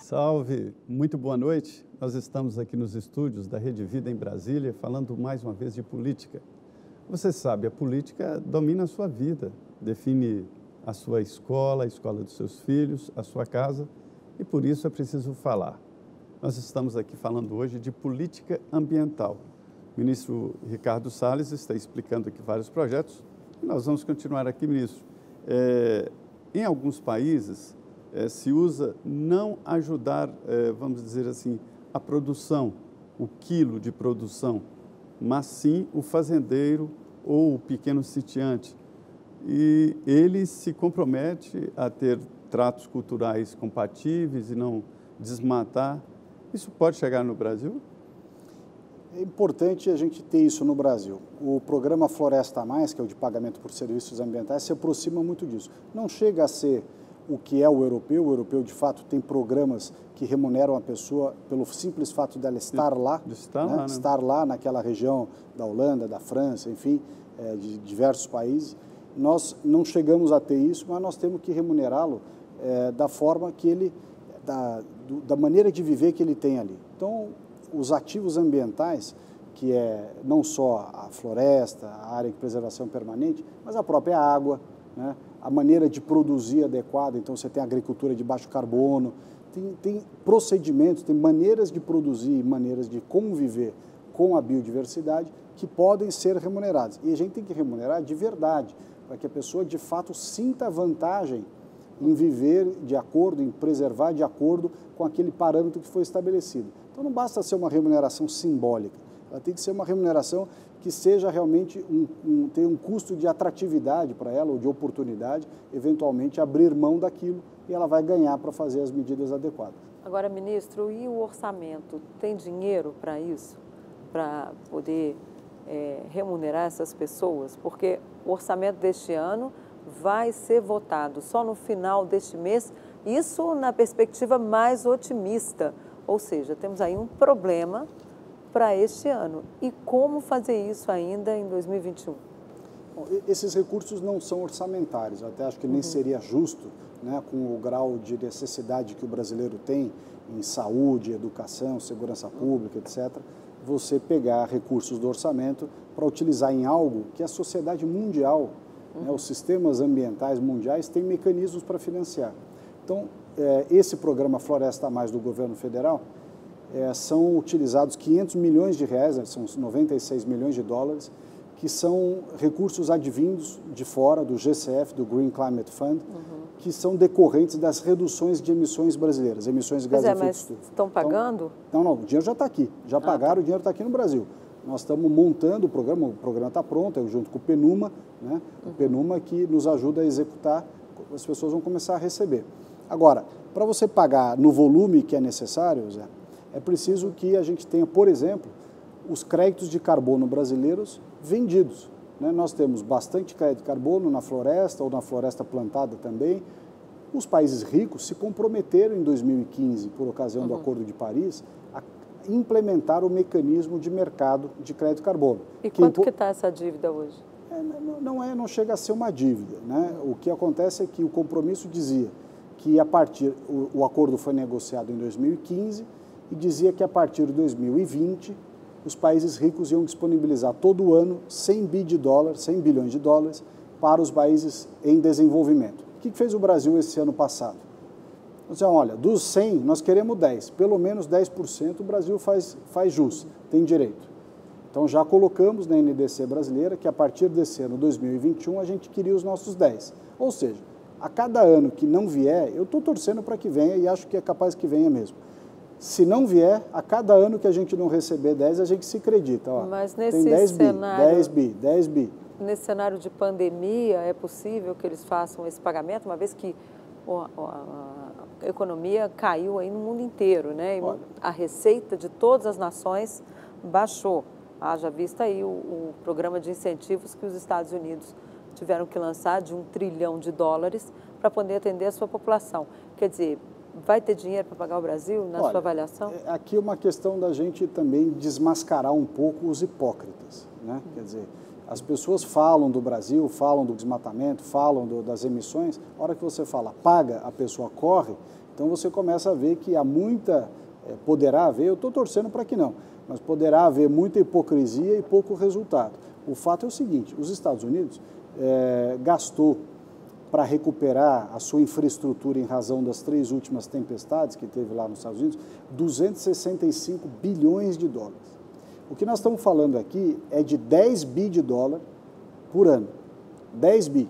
Salve, muito boa noite. Nós estamos aqui nos estúdios da Rede Vida em Brasília, falando mais uma vez de política. Você sabe, a política domina a sua vida, define a sua escola, a escola dos seus filhos, a sua casa, e por isso é preciso falar. Nós estamos aqui falando hoje de política ambiental. O ministro Ricardo Salles está explicando aqui vários projetos, e nós vamos continuar aqui, ministro. Em alguns países, se usa não ajudar, vamos dizer assim, a produção, o quilo de produção, mas sim o fazendeiro ou o pequeno sitiante. E ele se compromete a ter tratos culturais compatíveis e não desmatar. Isso pode chegar no Brasil? É importante a gente ter isso no Brasil. O programa Floresta a Mais, que é o de pagamento por serviços ambientais, se aproxima muito disso. Não chega a ser o que é o europeu de fato tem programas que remuneram a pessoa pelo simples fato dela estar lá, estar lá naquela região da Holanda, da França, enfim, de diversos países. Nós não chegamos a ter isso, mas nós temos que remunerá-lo da forma que ele, da maneira de viver que ele tem ali. Então, os ativos ambientais, que é não só a floresta, a área de preservação permanente, mas a própria água, né? A maneira de produzir adequada, então você tem agricultura de baixo carbono, tem procedimentos, tem maneiras de produzir, maneiras de conviver com a biodiversidade que podem ser remuneradas. E a gente tem que remunerar de verdade, para que a pessoa de fato sinta vantagem em viver de acordo, em preservar de acordo com aquele parâmetro que foi estabelecido. Então não basta ser uma remuneração simbólica, ela tem que ser uma remuneração que seja realmente tenha um custo de atratividade para ela ou de oportunidade, eventualmente abrir mão daquilo e ela vai ganhar para fazer as medidas adequadas. Agora, ministro, e o orçamento? Tem dinheiro para isso? Para poder remunerar essas pessoas? Porque o orçamento deste ano vai ser votado só no final deste mês, isso na perspectiva mais otimista, ou seja, temos aí um problema para este ano. E como fazer isso ainda em 2021? Bom, esses recursos não são orçamentários, eu até acho que nem seria justo, né, com o grau de necessidade que o brasileiro tem em saúde, educação, segurança pública, etc., você pegar recursos do orçamento para utilizar em algo que a sociedade mundial, né, os sistemas ambientais mundiais têm mecanismos para financiar. Então, esse programa Floresta a Mais do governo federal, são utilizados 500 milhões de reais, são 96 milhões de dólares, que são recursos advindos de fora, do GCF, do Green Climate Fund, que são decorrentes das reduções de emissões brasileiras, emissões de gases de efeito estufa. Estão pagando? Então, não, o dinheiro já está aqui, já pagaram, o dinheiro está aqui no Brasil. Nós estamos montando o programa está pronto, junto com o PNUMA, né? O PNUMA que nos ajuda a executar, as pessoas vão começar a receber. Agora, para você pagar no volume que é necessário, Zé, é preciso que a gente tenha, por exemplo, os créditos de carbono brasileiros vendidos, né? Nós temos bastante crédito de carbono na floresta ou na floresta plantada também. Os países ricos se comprometeram em 2015, por ocasião do Acordo de Paris, a implementar o mecanismo de mercado de crédito de carbono. E quanto que está essa dívida hoje? Não chega a ser uma dívida, né? O que acontece é que o compromisso dizia que o acordo foi negociado em 2015, e dizia que a partir de 2020 os países ricos iam disponibilizar todo ano 100 bilhões de dólares para os países em desenvolvimento. O que fez o Brasil esse ano passado? Nós dizemos, olha, dos 100 nós queremos 10, pelo menos 10% o Brasil faz jus, tem direito. Então já colocamos na NDC brasileira que a partir desse ano 2021 a gente queria os nossos 10. Ou seja, a cada ano que não vier, eu estou torcendo para que venha e acho que é capaz que venha mesmo. Se não vier, a cada ano que a gente não receber 10, a gente se acredita. Ó, mas nesse tem 10 cenário, bi, 10 bi. Nesse cenário de pandemia, é possível que eles façam esse pagamento, uma vez que a economia caiu aí no mundo inteiro, né? E a receita de todas as nações baixou. Haja vista aí o programa de incentivos que os Estados Unidos tiveram que lançar de $1 trilhão para poder atender a sua população. Quer dizer, vai ter dinheiro para pagar o Brasil, na sua avaliação? Aqui é uma questão da gente também desmascarar um pouco os hipócritas, né? Quer dizer, as pessoas falam do Brasil, falam do desmatamento, falam das emissões, a hora que você fala paga, a pessoa corre, Então você começa a ver que há muita, poderá haver, eu estou torcendo para que não, mas poderá haver muita hipocrisia e pouco resultado. O fato é o seguinte, os Estados Unidos gastou para recuperar a sua infraestrutura em razão das 3 últimas tempestades que teve lá nos Estados Unidos, 265 bilhões de dólares. O que nós estamos falando aqui é de 10 bi de dólar por ano. 10 bi.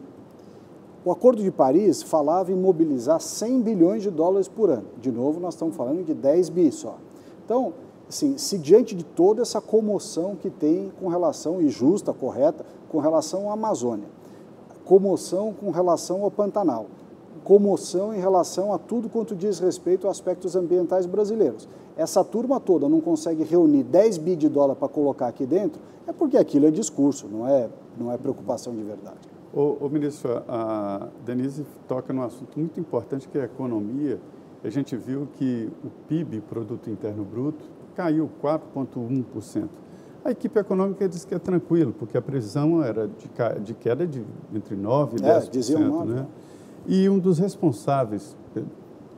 O Acordo de Paris falava em mobilizar 100 bilhões de dólares por ano. De novo, nós estamos falando de 10 bi só. Então, assim, se diante de toda essa comoção que tem com relação, e justa, correta, com relação à Amazônia, comoção com relação ao Pantanal, comoção em relação a tudo quanto diz respeito a aspectos ambientais brasileiros. Essa turma toda não consegue reunir 10 bi de dólar para colocar aqui dentro, é porque aquilo é discurso, não é preocupação de verdade. O ministro, a Denise toca num assunto muito importante que é a economia. A gente viu que o PIB, Produto Interno Bruto, caiu 4,1%. A equipe econômica diz que é tranquilo, porque a previsão era de queda de entre 9% e 10%. Diziam 9%. Né? E um dos responsáveis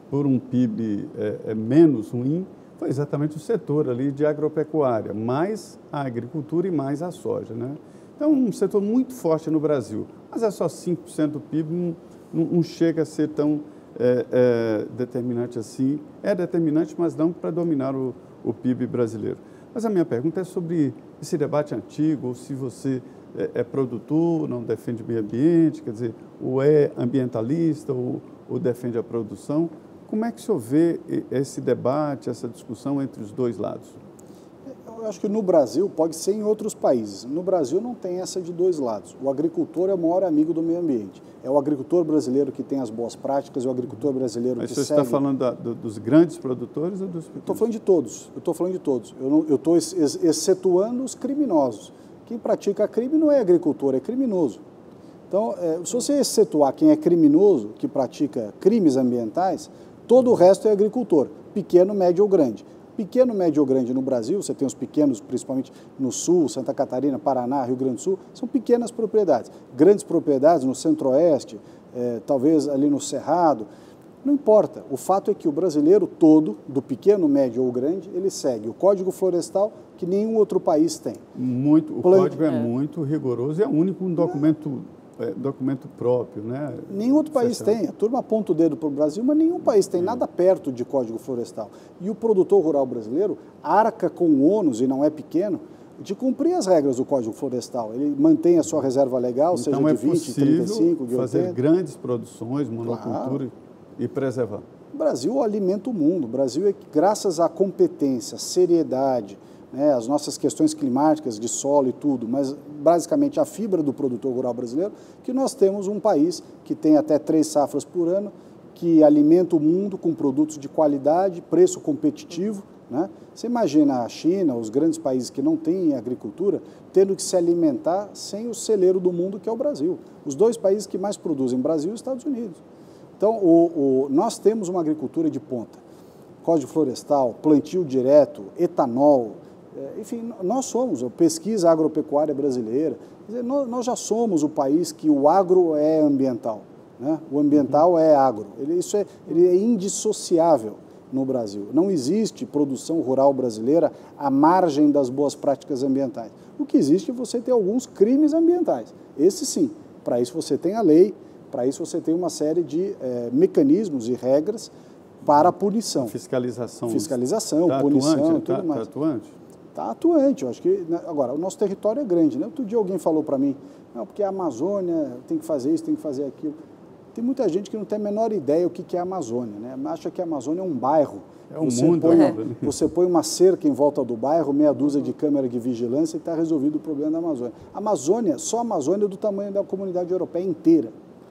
por um PIB menos ruim foi exatamente o setor ali de agropecuária, mais a agricultura e mais a soja. Né? Então, um setor muito forte no Brasil, mas é só 5% do PIB, não chega a ser tão determinante assim. É determinante, mas não para dominar o PIB brasileiro. Mas a minha pergunta é sobre esse debate antigo, ou se você é produtor, não defende o meio ambiente, quer dizer, ou é ambientalista, ou defende a produção. Como é que o senhor vê esse debate, essa discussão entre os dois lados? Eu acho que no Brasil, pode ser em outros países, no Brasil não tem essa de dois lados. O agricultor é o maior amigo do meio ambiente. É o agricultor brasileiro que tem as boas práticas, é o agricultor brasileiro Mas que você segue... está falando dos grandes produtores ou dos pequenos? Estou falando de todos, Eu estou excetuando os criminosos. Quem pratica crime não é agricultor, é criminoso. Então, se você excetuar quem é criminoso, que pratica crimes ambientais, todo o resto é agricultor, pequeno, médio ou grande. Pequeno, médio ou grande no Brasil, você tem os pequenos, principalmente no Sul, Santa Catarina, Paraná, Rio Grande do Sul, são pequenas propriedades. Grandes propriedades no Centro-Oeste, talvez ali no Cerrado, não importa. O fato é que o brasileiro todo, do pequeno, médio ou grande, ele segue o Código Florestal que nenhum outro país tem. O código é muito rigoroso e é o único documento próprio, né? Nenhum outro país tem. A turma aponta o dedo para o Brasil, mas nenhum país tem nada perto de Código Florestal. E o produtor rural brasileiro arca com o ônus, e não é pequeno, de cumprir as regras do Código Florestal. Ele mantém a sua reserva legal, então, seja de 20, 35, de 80. Fazer grandes produções, monocultura e preservar. O Brasil alimenta o mundo. O Brasil, graças à competência, seriedade, né, as nossas questões climáticas, de solo e tudo, mas basicamente a fibra do produtor rural brasileiro, que nós temos um país que tem até 3 safras por ano, que alimenta o mundo com produtos de qualidade, preço competitivo. Né? Você imagina a China, os grandes países que não têm agricultura, tendo que se alimentar sem o celeiro do mundo, que é o Brasil. Os 2 países que mais produzem, Brasil e Estados Unidos. Então, nós temos uma agricultura de ponta. Código Florestal, plantio direto, etanol, enfim, nós somos a pesquisa agropecuária brasileira. Quer dizer, nós já somos o país que o agro é ambiental. Né? O ambiental é agro. Ele é indissociável no Brasil. Não existe produção rural brasileira à margem das boas práticas ambientais. O que existe é você ter alguns crimes ambientais. Esse sim. Para isso você tem a lei, para isso você tem uma série de mecanismos e regras para a punição. Fiscalização, punição e tudo mais. Está atuante? Está atuante. Eu acho que, agora, o nosso território é grande. Né? Outro dia alguém falou para mim, não, porque a Amazônia tem que fazer isso, tem que fazer aquilo. Tem muita gente que não tem a menor ideia o que é a Amazônia. Né? Acha que a Amazônia é um bairro. É um mundo. Você põe uma cerca em volta do bairro, meia dúzia de câmeras de vigilância e está resolvido o problema da Amazônia. Só a Amazônia é do tamanho da comunidade europeia inteira.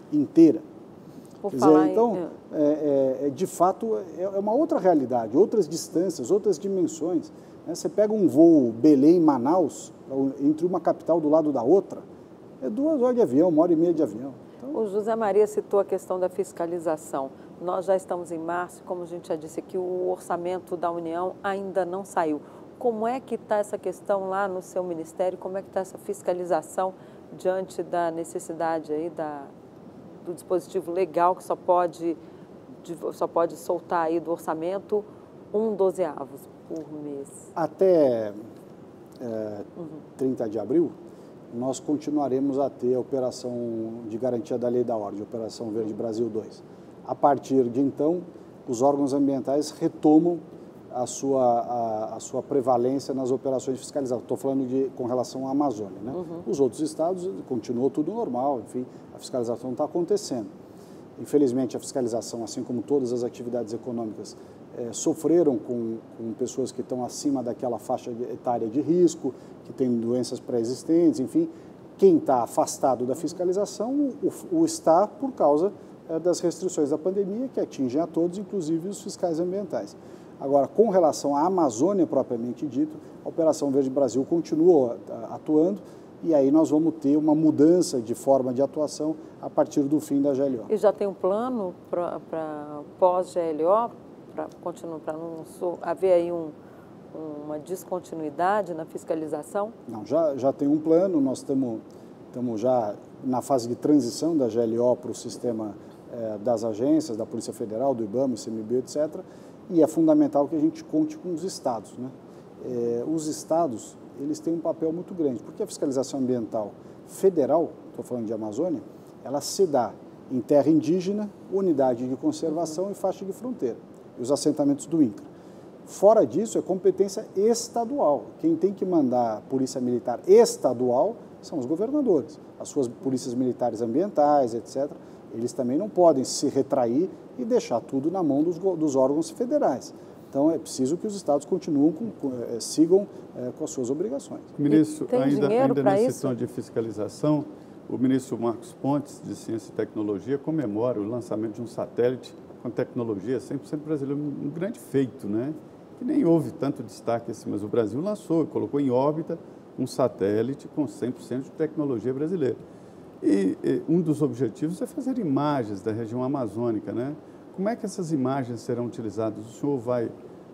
Quer dizer, então, de fato, é uma outra realidade, outras distâncias, outras dimensões. Né? Você pega um voo Belém-Manaus, entre uma capital do lado da outra, é 2 horas de avião, 1h30 de avião. Então... O José Maria citou a questão da fiscalização. Nós já estamos em março, como a gente já disse aqui, o orçamento da União ainda não saiu. Como é que está essa questão lá no seu ministério? Como é que está essa fiscalização diante da necessidade aí do dispositivo legal que só pode só pode soltar aí do orçamento 1/12 por mês. Até 30 de abril, nós continuaremos a ter a operação de garantia da lei da ordem, Operação Verde Brasil 2. A partir de então, os órgãos ambientais retomam a sua prevalência nas operações fiscalizadas. Estou falando com relação à Amazônia, né? Os outros estados continuou tudo normal, enfim, a fiscalização está acontecendo. Infelizmente, a fiscalização, assim como todas as atividades econômicas, sofreram com pessoas que estão acima daquela faixa etária de risco, que têm doenças pré-existentes, enfim. Quem está afastado da fiscalização, o está por causa das restrições da pandemia, que atingem a todos, inclusive os fiscais ambientais. Agora, com relação à Amazônia propriamente dito, a Operação Verde Brasil continua atuando e aí nós vamos ter uma mudança de forma de atuação a partir do fim da GLO. E já tem um plano para pós-GLO, para não haver aí uma descontinuidade na fiscalização? Não, já tem um plano, nós estamos já na fase de transição da GLO para o sistema das agências, da Polícia Federal, do IBAMA, ICMBio, etc., e é fundamental que a gente conte com os estados, né? Os estados, eles têm um papel muito grande, porque a fiscalização ambiental federal, estou falando de Amazônia, ela se dá em terra indígena, unidade de conservação e faixa de fronteira, e os assentamentos do INCRA. Fora disso, é competência estadual. Quem tem que mandar a polícia militar estadual são os governadores, as suas polícias militares ambientais, etc., eles também não podem se retrair e deixar tudo na mão dos órgãos federais. Então, é preciso que os estados sigam com as suas obrigações. Ministro, ainda nesse isso? tom de fiscalização, o ministro Marcos Pontes, de Ciência e Tecnologia, comemora o lançamento de um satélite com tecnologia 100% brasileira, um grande feito, né? Que nem houve tanto destaque assim, mas o Brasil lançou, colocou em órbita um satélite com 100% de tecnologia brasileira. E um dos objetivos é fazer imagens da região amazônica, né? Como é que essas imagens serão utilizadas? O senhor vai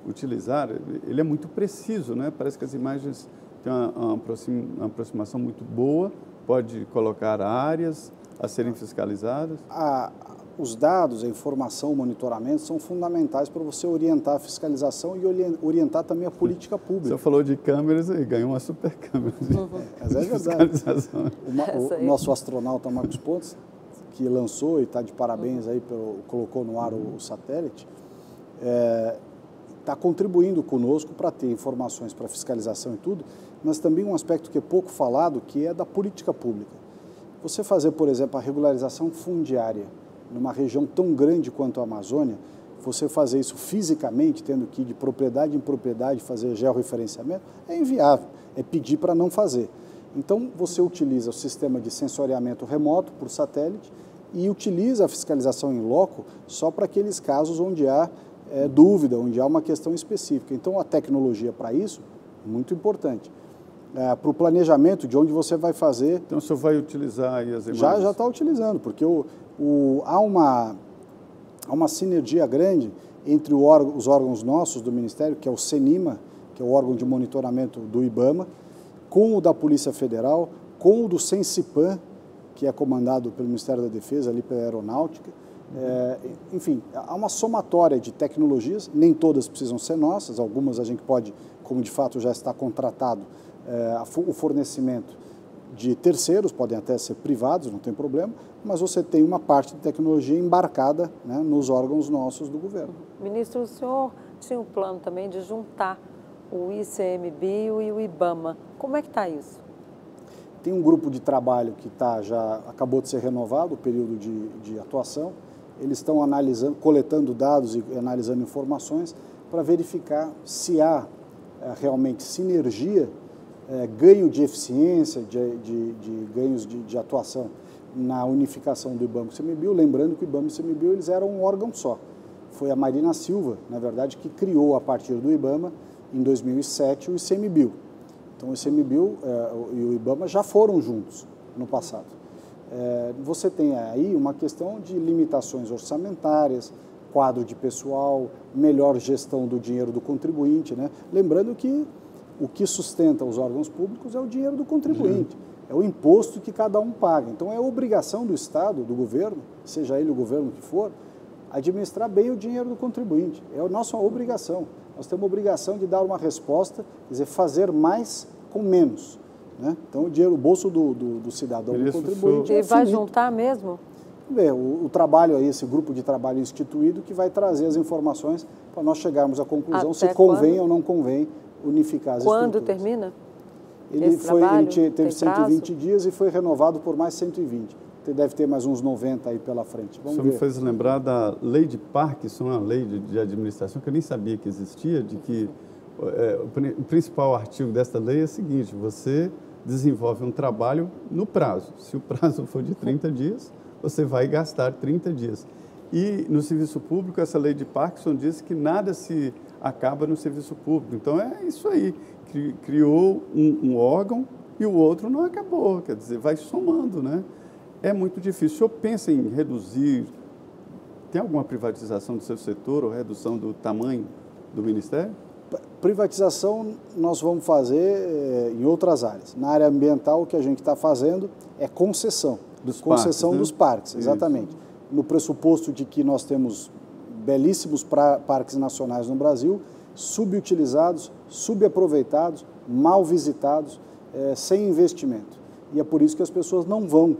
utilizar? Ele é muito preciso, né? Parece que as imagens têm uma aproximação muito boa, pode colocar áreas a serem fiscalizadas. Os dados, a informação, o monitoramento são fundamentais para você orientar a fiscalização e orientar também a política pública. O senhor falou de câmeras e ganhou uma super câmera Mas é verdade. O nosso astronauta Marcos Pontes, que lançou e está de parabéns aí, colocou no ar o satélite, está contribuindo conosco para ter informações para fiscalização e tudo, mas também um aspecto que é pouco falado, que é da política pública. Você fazer, por exemplo, a regularização fundiária numa região tão grande quanto a Amazônia, você fazer isso fisicamente, tendo que ir de propriedade em propriedade fazer georreferenciamento, é inviável, é pedir para não fazer. Então, você utiliza o sistema de sensoriamento remoto por satélite e utiliza a fiscalização em loco só para aqueles casos onde há dúvida, onde há uma questão específica. Então, a tecnologia para isso, muito importante. Para o planejamento de onde você vai fazer... Então, o senhor vai utilizar aí as imagens? Já está utilizando, porque há uma sinergia grande entre os órgãos nossos do Ministério, que é o CENIMA, que é o órgão de monitoramento do IBAMA, com o da Polícia Federal, com o do CENSIPAM, que é comandado pelo Ministério da Defesa, ali pela Aeronáutica. Enfim, há uma somatória de tecnologias, nem todas precisam ser nossas, algumas a gente pode, como de fato já está contratado, o fornecimento de terceiros, podem até ser privados, não tem problema, mas você tem uma parte de tecnologia embarcada, né, nos órgãos nossos do governo. Ministro, o senhor tinha um plano também de juntar o ICMBio e o IBAMA. Como é que está isso? Tem um grupo de trabalho que já acabou de ser renovado, o período de atuação. Eles estão analisando, coletando dados e analisando informações para verificar se há realmente sinergia, ganho de eficiência, de ganhos de atuação na unificação do IBAMA e do ICMBio. Lembrando que o IBAMA e o ICMBio eles eram um órgão só. Foi a Marina Silva, na verdade, que criou a partir do IBAMA, em 2007, o ICMBio. Então, o ICMBio e o IBAMA já foram juntos no passado. Você tem aí uma questão de limitações orçamentárias, quadro de pessoal, melhor gestão do dinheiro do contribuinte, né? Lembrando que o que sustenta os órgãos públicos é o dinheiro do contribuinte, é o imposto que cada um paga. Então, é obrigação do Estado, do governo, seja ele o governo que for, administrar bem o dinheiro do contribuinte. É a nossa obrigação. Nós temos a obrigação de dar uma resposta, quer dizer, fazer mais com menos. Né? Então, o bolso do cidadão, do contribuinte é finito. E vai juntar mesmo? O trabalho aí, esse grupo de trabalho instituído que vai trazer as informações para nós chegarmos à conclusão até se convém ou não convém unificar as quando estruturas. termina? Ele teve 120 dias e foi renovado por mais 120. Deve ter mais uns 90 aí pela frente. Vamos ver. O senhor me fez lembrar da lei de Parkinson, uma lei de administração que eu nem sabia que existia, de que o principal artigo desta lei é o seguinte: você desenvolve um trabalho no prazo. Se o prazo for de 30 dias, você vai gastar 30 dias. E no serviço público, essa lei de Parkinson diz que nada se acaba no serviço público. Então, é isso aí. Criou um órgão e o outro não acabou. Quer dizer, vai somando, né? É muito difícil. O senhor pensa em reduzir? Tem alguma privatização do seu setor ou redução do tamanho do Ministério? Privatização nós vamos fazer em outras áreas. Na área ambiental, o que a gente está fazendo é concessão. Dos parques, exatamente. Isso. No pressuposto de que nós temos belíssimos parques nacionais no Brasil, subutilizados, subaproveitados, mal visitados, sem investimento. E é por isso que as pessoas não vão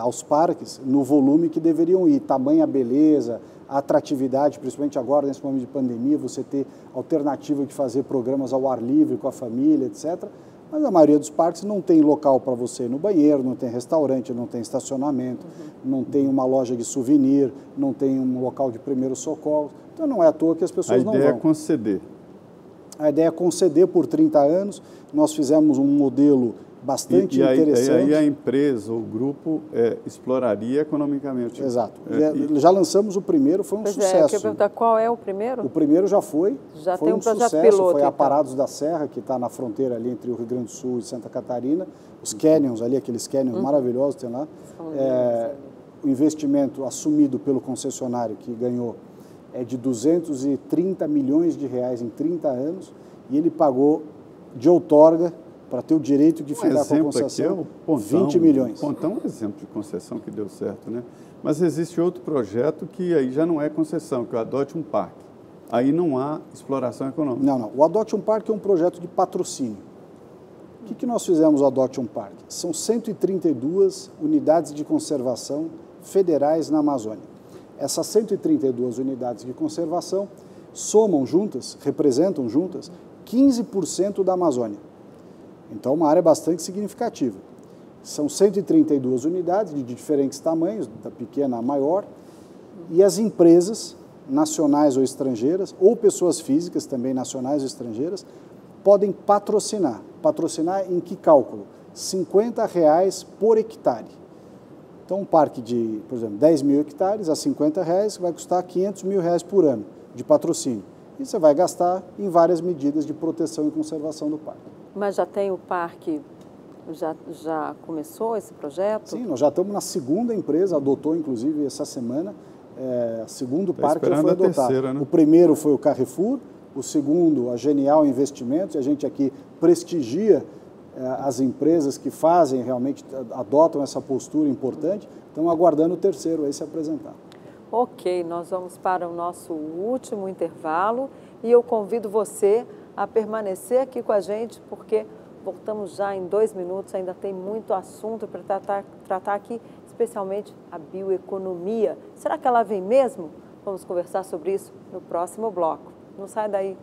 aos parques no volume que deveriam ir. Tamanha beleza, a atratividade, principalmente agora, nesse momento de pandemia, você ter alternativa de fazer programas ao ar livre, com a família, etc. Mas a maioria dos parques não tem local para você ir no banheiro, não tem restaurante, não tem estacionamento, não tem uma loja de souvenir, não tem um local de primeiro socorro. Então não é à toa que as pessoas não vão. A ideia é conceder. A ideia é conceder por 30 anos. Nós fizemos um modelo bastante interessante. E aí a empresa, o grupo, exploraria economicamente. Exato. Já lançamos o primeiro, foi um sucesso. Eu queria perguntar qual é o primeiro? O primeiro já foi. Já foi tem um projeto sucesso, piloto. Foi a Parados da Serra, que está na fronteira ali entre o Rio Grande do Sul e Santa Catarina. Os canyons ali, aqueles canyons maravilhosos tem lá. O investimento assumido pelo concessionário que ganhou é de 230 milhões de reais em 30 anos e ele pagou de outorga para ter o direito de ficar com a concessão, aqui é o Pontão, 20 milhões. O Pontão é um exemplo de concessão que deu certo, né? Mas existe outro projeto que aí já não é concessão, que é o Adote um Parque. Aí não há exploração econômica. Não. O Adote um Parque é um projeto de patrocínio. O que nós fizemos no Adote um Parque? São 132 unidades de conservação federais na Amazônia. Essas 132 unidades de conservação somam juntas, representam juntas, 15% da Amazônia. Então, uma área bastante significativa. São 132 unidades de diferentes tamanhos, da pequena à maior, e as empresas nacionais ou estrangeiras, ou pessoas físicas também nacionais ou estrangeiras, podem patrocinar. Patrocinar em que cálculo? R$50 por hectare. Então, um parque de, por exemplo, 10 mil hectares a R$50 vai custar R$500 mil por ano de patrocínio. E você vai gastar em várias medidas de proteção e conservação do parque. Mas já tem o parque, já começou esse projeto? Sim, nós já estamos na segunda empresa, adotou inclusive essa semana, segundo parque já foi adotado. Terceira, né? O primeiro foi o Carrefour, o segundo a Genial Investimentos, e a gente aqui prestigia as empresas que fazem, realmente adotam essa postura importante, estão aguardando o terceiro aí se apresentar. Ok, nós vamos para o nosso último intervalo e eu convido você a permanecer aqui com a gente, porque voltamos já em 2 minutos, ainda tem muito assunto para tratar aqui, especialmente a bioeconomia. Será que ela vem mesmo? Vamos conversar sobre isso no próximo bloco. Não sai daí.